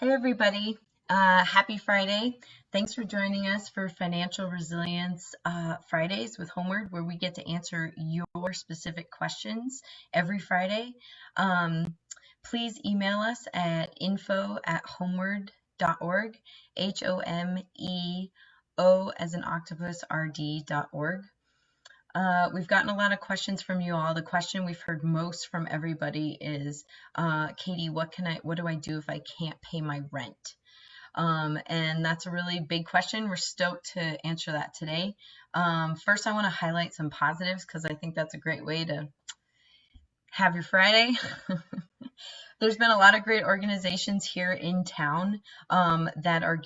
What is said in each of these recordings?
Hey everybody, happy Friday. Thanks for joining us for Financial Resilience Fridays with Homeward, where we get to answer your specific questions every Friday. Please email us at info@homeward.org, HOMEO as in octopus, RD.org. We've gotten a lot of questions from you all. The question we've heard most from everybody is, Katie, what do I do if I can't pay my rent? And that's a really big question. We're stoked to answer that today. First, I want to highlight some positives because I think that's a great way to have your Friday. There's been a lot of great organizations here in town that are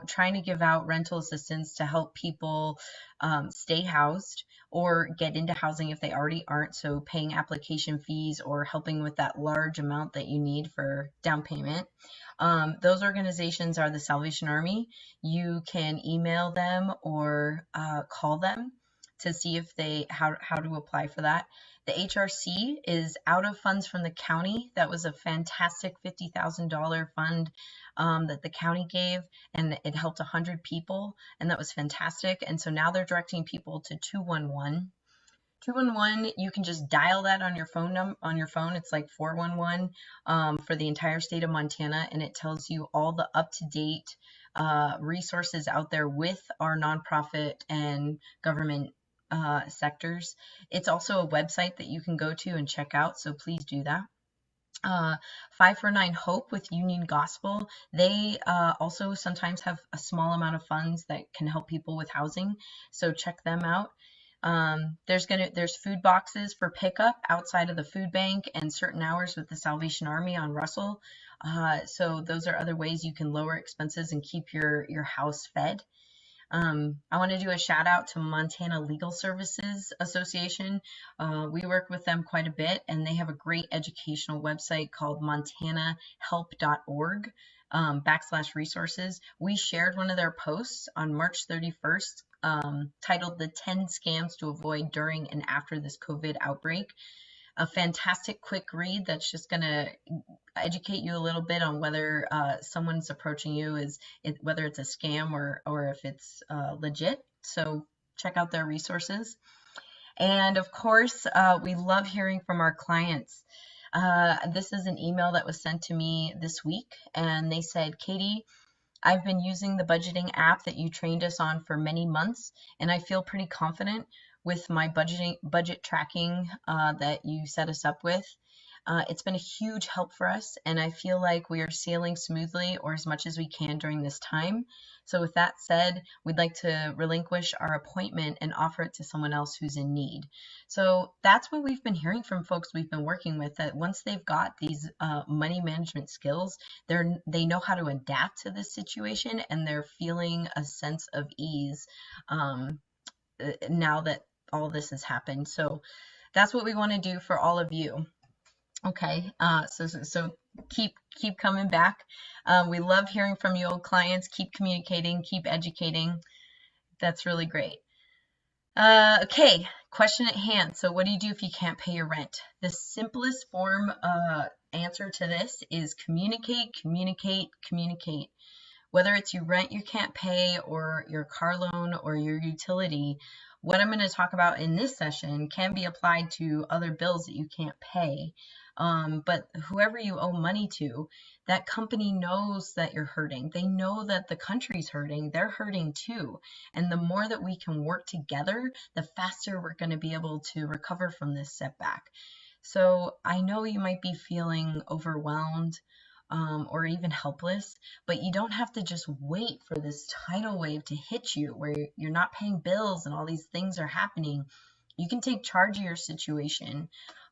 trying to give out rental assistance to help people stay housed or get into housing if they already aren't, so paying application fees or helping with that large amount that you need for down payment. Those organizations are the Salvation Army. You can email them or call them to see if how to apply for that. The HRC is out of funds from the county. That was a fantastic $50,000 fund that the county gave, and it helped 100 people, and that was fantastic. And so now they're directing people to 211. 211, you can just dial that on your phone. It's like 411 for the entire state of Montana, and it tells you all the up-to-date resources out there with our nonprofit and government sectors. It's also a website that you can go to and check out, so please do that. 549 Hope with Union Gospel, they also sometimes have a small amount of funds that can help people with housing, so check them out. There's food boxes for pickup outside of the food bank and certain hours with the Salvation Army on Russell, so those are other ways you can lower expenses and keep your house fed. I want to do a shout out to Montana Legal Services Association. We work with them quite a bit, and they have a great educational website called montanahelp.org /resources. We shared one of their posts on March 31st titled The 10 Scams to Avoid During and After This COVID Outbreak. A fantastic quick read that's just going to educate you a little bit on whether someone's approaching you whether it's a scam or if it's legit. So check out their resources. And of course, we love hearing from our clients. This is an email that was sent to me this week, and they said, Katie, I've been using the budgeting app that you trained us on for many months, and I feel pretty confident with my budget tracking that you set us up with. It's been a huge help for us, and I feel like we are sailing smoothly or as much as we can during this time. So with that said, we'd like to relinquish our appointment and offer it to someone else who's in need. So that's what we've been hearing from folks we've been working with, that once they've got these money management skills, they know how to adapt to this situation, and they're feeling a sense of ease now that all this has happened. So that's what we want to do for all of you. Okay, so keep coming back. We love hearing from you, old clients. Keep communicating, keep educating. That's really great. Okay, question at hand. So what do you do if you can't pay your rent? The simplest form answer to this is communicate, communicate, communicate. Whether it's your rent you can't pay or your car loan or your utility, what I'm going to talk about in this session can be applied to other bills that you can't pay. But whoever you owe money to, that company knows that you're hurting. They know that the country's hurting. They're hurting too. And the more that we can work together, the faster we're going to be able to recover from this setback. So I know you might be feeling overwhelmed or even helpless, but you don't have to just wait for this tidal wave to hit you where you're not paying bills and all these things are happening. You can take charge of your situation.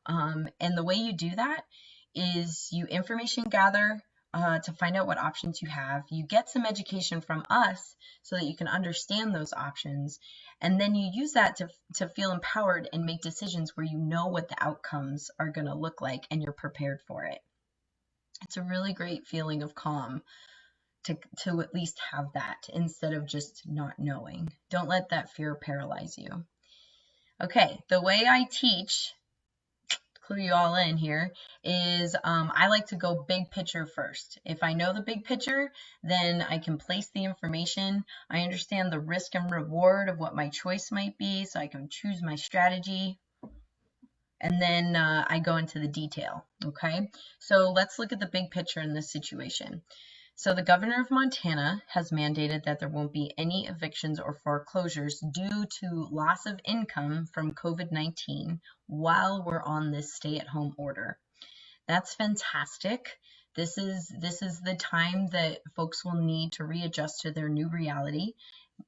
And the way you do that is you information gather to find out what options you have. You get some education from us so that you can understand those options. And then you use that to feel empowered and make decisions where you know what the outcomes are going to look like and you're prepared for it. It's a really great feeling of calm to at least have that instead of just not knowing. Don't let that fear paralyze you. Okay, the way I teach clue you all in here, is I like to go big picture first. If I know the big picture, then I can place the information. I understand the risk and reward of what my choice might be, so I can choose my strategy. And then I go into the detail, okay? So let's look at the big picture in this situation. So the governor of Montana has mandated that there won't be any evictions or foreclosures due to loss of income from COVID-19 while we're on this stay-at-home order. That's fantastic. This is the time that folks will need to readjust to their new reality.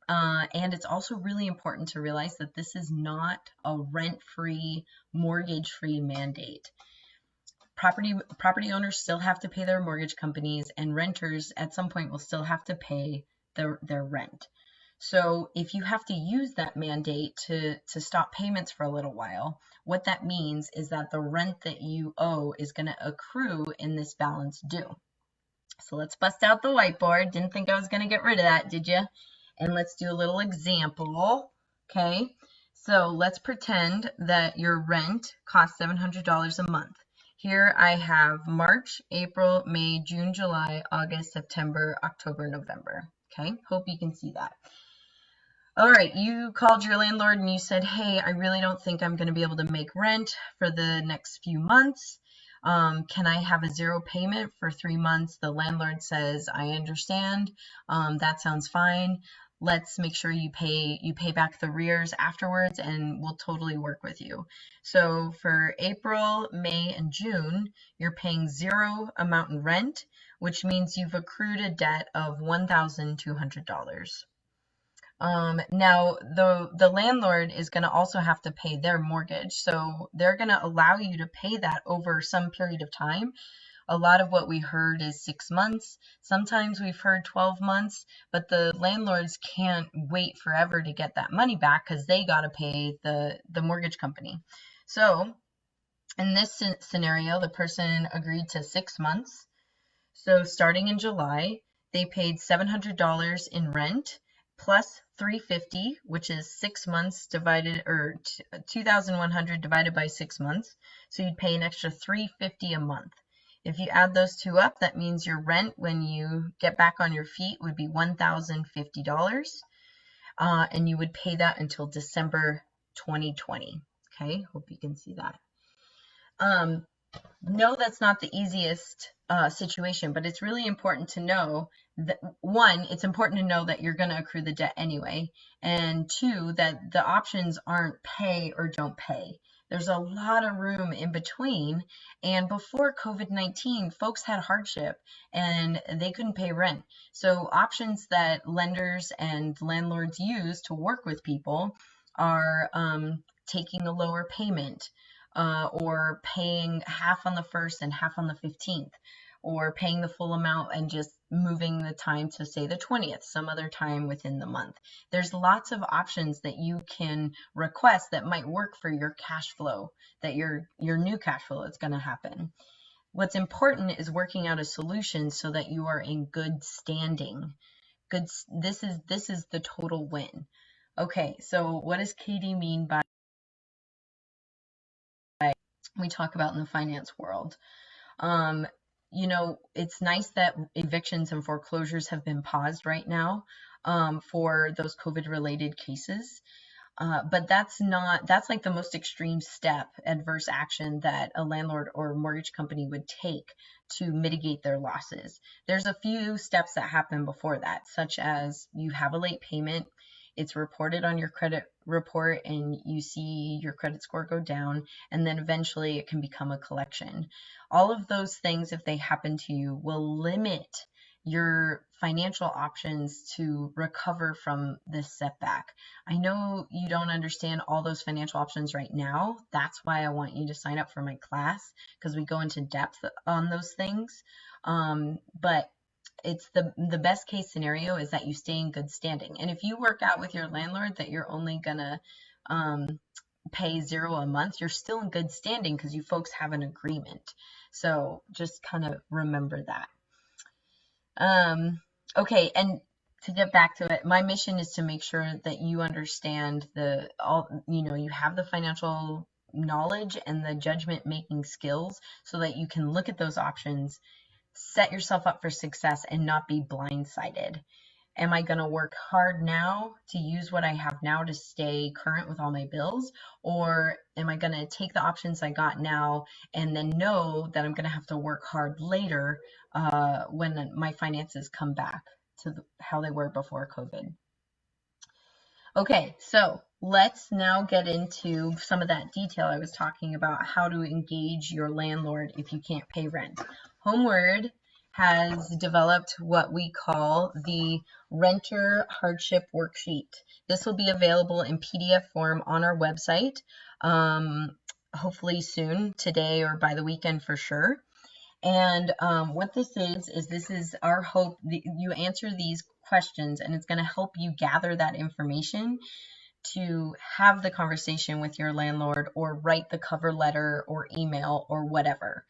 And it's also really important to realize that this is not a rent-free, mortgage-free mandate. Property owners still have to pay their mortgage companies, and renters at some point will still have to pay their rent. So if you have to use that mandate to stop payments for a little while, what that means is that the rent that you owe is going to accrue in this balance due. So let's bust out the whiteboard. Didn't think I was going to get rid of that, did you? And let's do a little example. Okay, so let's pretend that your rent costs $700 a month. Here I have March, April, May, June, July, August, September, October, November. Okay, hope you can see that. All right, you called your landlord and you said, hey, I really don't think I'm going to be able to make rent for the next few months. Can I have a zero payment for 3 months? The landlord says, I understand. That sounds fine. Let's make sure you pay back the arrears afterwards, and we'll totally work with you. So for April, May, and June, you're paying zero amount in rent, which means you've accrued a debt of $1,200. Now the landlord is going to also have to pay their mortgage, so they're going to allow you to pay that over some period of time. A lot of what we heard is 6 months. Sometimes we've heard 12 months, but the landlords can't wait forever to get that money back because they got to pay the mortgage company. So in this scenario, the person agreed to 6 months. So starting in July, they paid $700 in rent plus $350, which is 6 months divided, or 2,100 divided by 6 months. So you'd pay an extra $350 a month. If you add those two up, that means your rent when you get back on your feet would be $1,050, and you would pay that until December 2020. Okay, hope you can see that. No, that's not the easiest situation, but it's really important to know that, one, it's important to know that you're going to accrue the debt anyway, and two, that the options aren't pay or don't pay. There's a lot of room in between, and before COVID-19, folks had hardship and they couldn't pay rent. So options that lenders and landlords use to work with people are taking a lower payment, or paying half on the 1st and half on the 15th, or paying the full amount and just moving the time to, say, the 20th, some other time within the month. There's lots of options that you can request that might work for your cash flow, that your new cash flow is going to happen. What's important is working out a solution so that you are in good standing. This is the total win. Okay, so what does Katie mean by we talk about in the finance world? You know, it's nice that evictions and foreclosures have been paused right now for those COVID-related cases. But that's like the most extreme step, adverse action that a landlord or mortgage company would take to mitigate their losses. There's a few steps that happen before that, such as you have a late payment, it's reported on your credit report, and you see your credit score go down, and then eventually it can become a collection. All of those things, if they happen to you, will limit your financial options to recover from this setback. I know you don't understand all those financial options right now. That's why I want you to sign up for my class, because we go into depth on those things. But it's the best case scenario is that you stay in good standing. And if you work out with your landlord that you're only gonna pay $0 a month, you're still in good standing because you folks have an agreement. So just kind of remember that. Okay, and to get back to it, my mission is to make sure that you understand you have the financial knowledge and the judgment making skills so that you can look at those options, set yourself up for success, and not be blindsided. Am I going to work hard now to use what I have now to stay current with all my bills? Or am I going to take the options I got now and then know that I'm going to have to work hard later when my finances come back to how they were before COVID? Okay, so let's now get into some of that detail I was talking about, how to engage your landlord if you can't pay rent. Homeward has developed what we call the Renter Hardship Worksheet. This will be available in PDF form on our website, hopefully soon, today or by the weekend for sure. And what this is our hope. You answer these questions, and it's going to help you gather that information to have the conversation with your landlord or write the cover letter or email or whatever.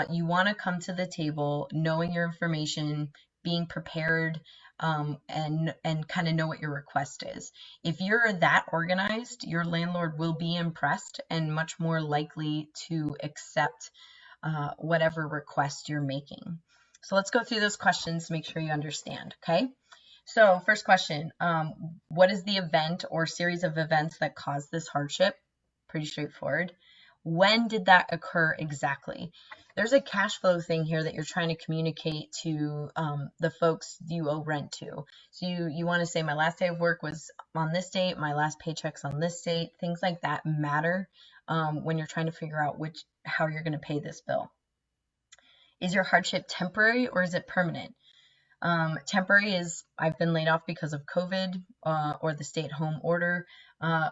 You want to come to the table knowing your information, being prepared, and kind of know what your request is. If you're that organized, your landlord will be impressed and much more likely to accept whatever request you're making. So let's go through those questions to make sure you understand, okay? So first question, what is the event or series of events that caused this hardship? Pretty straightforward. When did that occur exactly? There's a cash flow thing here that you're trying to communicate to the folks you owe rent to. So you want to say my last day of work was on this date, my last paycheck's on this date. Things like that matter when you're trying to figure out how you're going to pay this bill. Is your hardship temporary or is it permanent? Temporary is I've been laid off because of COVID or the stay-at-home order.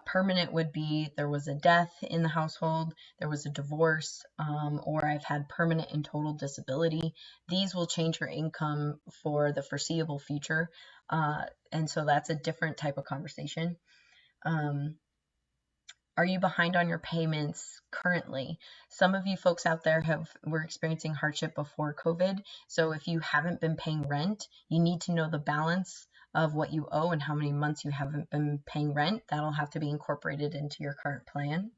Permanent would be there was a death in the household, there was a divorce, or I've had permanent and total disability. These will change your income for the foreseeable future, and so that's a different type of conversation. Are you behind on your payments currently? Some of you folks out there were experiencing hardship before COVID. So if you haven't been paying rent, you need to know the balance of what you owe and how many months you haven't been paying rent. That'll have to be incorporated into your current plan.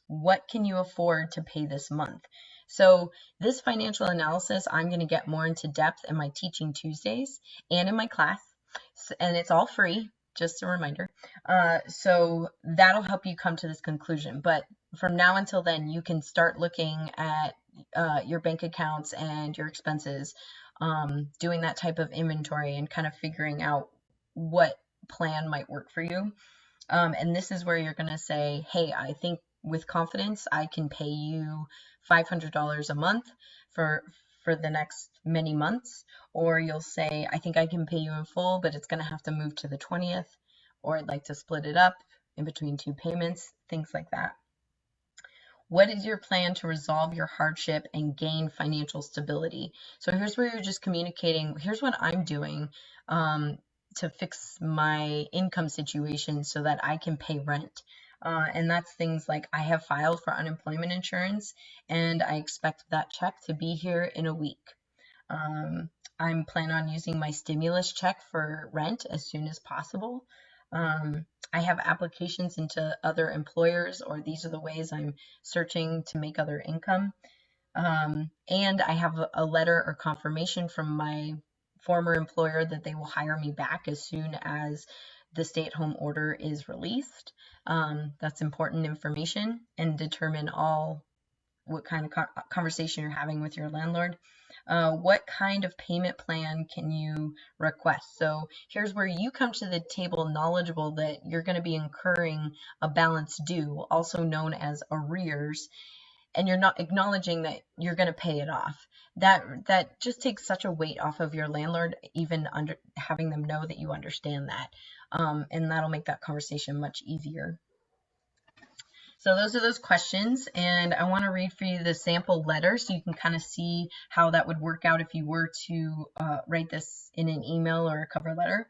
What can you afford to pay this month? So this financial analysis, I'm going to get more into depth in my Teaching Tuesdays and in my class, and it's all free. Just a reminder. So that'll help you come to this conclusion. But from now until then, you can start looking at your bank accounts and your expenses, doing that type of inventory and kind of figuring out what plan might work for you. And this is where you're going to say, hey, I think with confidence, I can pay you $500 a month for the next many months, or you'll say, I think I can pay you in full, but it's going to have to move to the 20th, or I'd like to split it up in between 2 payments, things like that. What is your plan to resolve your hardship and gain financial stability? So here's where you're just communicating, here's what I'm doing to fix my income situation so that I can pay rent. And that's things like I have filed for unemployment insurance and I expect that check to be here in a week. I'm planning on using my stimulus check for rent as soon as possible. I have applications into other employers, or these are the ways I'm searching to make other income. And I have a letter or confirmation from my former employer that they will hire me back as soon as the stay-at-home order is released. That's important information, and determine what kind of conversation you're having with your landlord. What kind of payment plan can you request? So here's where you come to the table knowledgeable that you're going to be incurring a balance due, also known as arrears, and you're not acknowledging that you're going to pay it off. That just takes such a weight off of your landlord, even having them know that you understand that, and that'll make that conversation much easier. So those are those questions, and I want to read for you the sample letter so you can kind of see how that would work out if you were to write this in an email or a cover letter.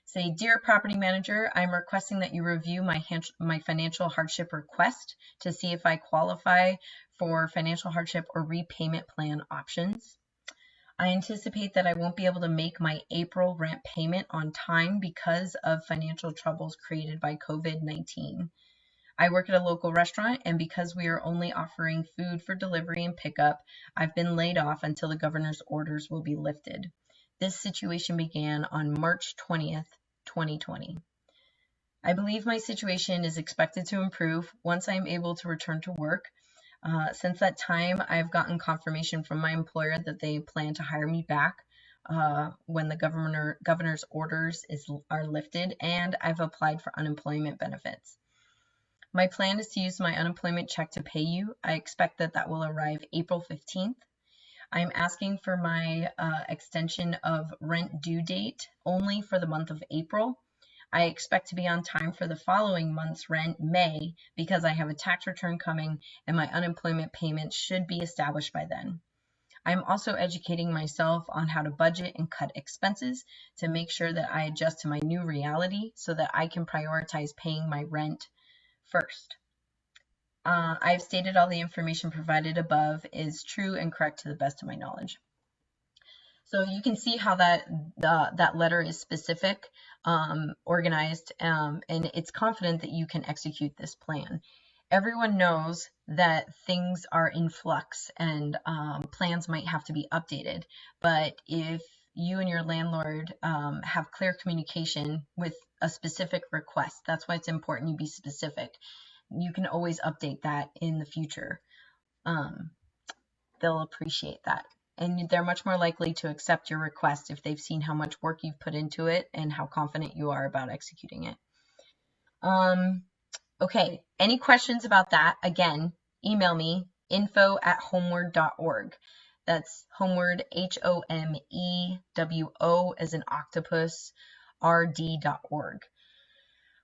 Say, dear property manager, I'm requesting that you review my financial hardship request to see if I qualify for financial hardship or repayment plan options. I anticipate that I won't be able to make my April rent payment on time because of financial troubles created by COVID-19. I work at a local restaurant, and because we are only offering food for delivery and pickup, I've been laid off until the governor's orders will be lifted. This situation began on March 20th, 2020. I believe my situation is expected to improve once I am able to return to work. Since that time, I've gotten confirmation from my employer that they plan to hire me back when the governor's orders are lifted, and I've applied for unemployment benefits. My plan is to use my unemployment check to pay you. I expect that will arrive April 15th. I'm asking for my extension of rent due date only for the month of April. I expect to be on time for the following month's rent, May, because I have a tax return coming and my unemployment payments should be established by then. I'm also educating myself on how to budget and cut expenses to make sure that I adjust to my new reality so that I can prioritize paying my rent first. I've stated all the information provided above is true and correct to the best of my knowledge. So you can see how that letter is specific, organized, and it's confident that you can execute this plan. Everyone knows that things are in flux and plans might have to be updated, but if you and your landlord have clear communication with a specific request, that's why it's important you be specific. You can always update that in the future. They'll appreciate that. And they're much more likely to accept your request if they've seen how much work you've put into it and how confident you are about executing it. Okay, any questions about that? Again, email me, info@homeward.org. That's homeward, HOMEWO as in octopus, RD.org.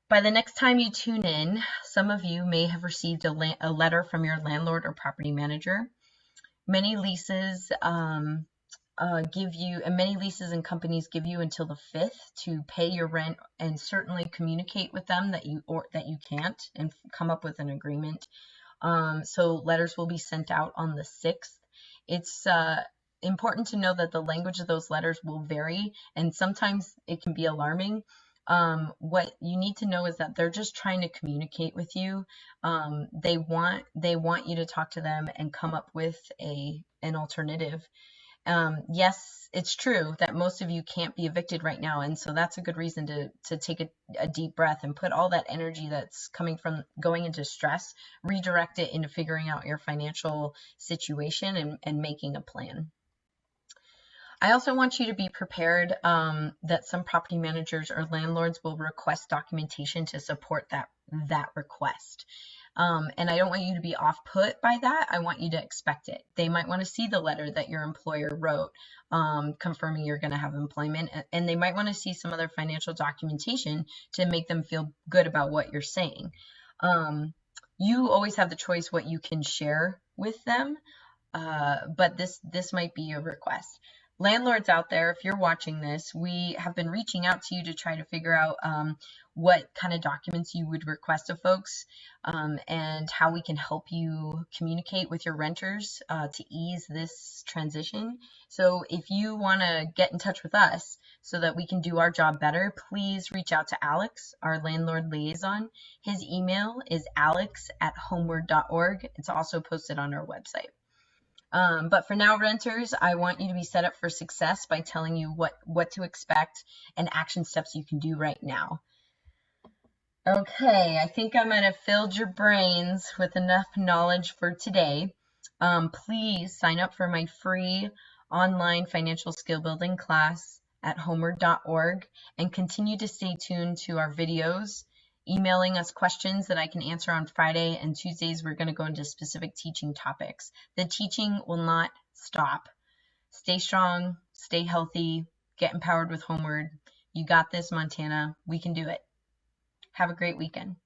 By the next time you tune in, some of you may have received a letter from your landlord or property manager. Many leases many leases and companies give you until the 5th to pay your rent, and certainly communicate with them that you can't and come up with an agreement. So letters will be sent out on the 6th. It's important to know that the language of those letters will vary, and sometimes it can be alarming. What you need to know is that they're just trying to communicate with you. They want you to talk to them and come up with an alternative. Yes, it's true that most of you can't be evicted right now, and so that's a good reason to take a deep breath and put all that energy that's coming from going into stress, redirect it into figuring out your financial situation and making a plan. I also want you to be prepared that some property managers or landlords will request documentation to support that request. And I don't want you to be off-put by that. I want you to expect it. They might want to see the letter that your employer wrote confirming you're going to have employment, and they might want to see some other financial documentation to make them feel good about what you're saying. You always have the choice what you can share with them, but this might be a request. Landlords out there, if you're watching this, we have been reaching out to you to try to figure out what kind of documents you would request of folks, and how we can help you communicate with your renters to ease this transition. So if you want to get in touch with us so that we can do our job better, please reach out to Alex, our landlord liaison. His email is alex@homeward.org. It's also posted on our website. But for now, renters, I want you to be set up for success by telling you what to expect and action steps you can do right now. Okay, I think I might have filled your brains with enough knowledge for today. Please sign up for my free online financial skill building class at homeward.org and continue to stay tuned to our videos, emailing us questions that I can answer on Friday, and Tuesdays we're going to go into specific teaching topics. The teaching will not stop. Stay strong, stay healthy, get empowered with Homeward. You got this, Montana. We can do it. Have a great weekend.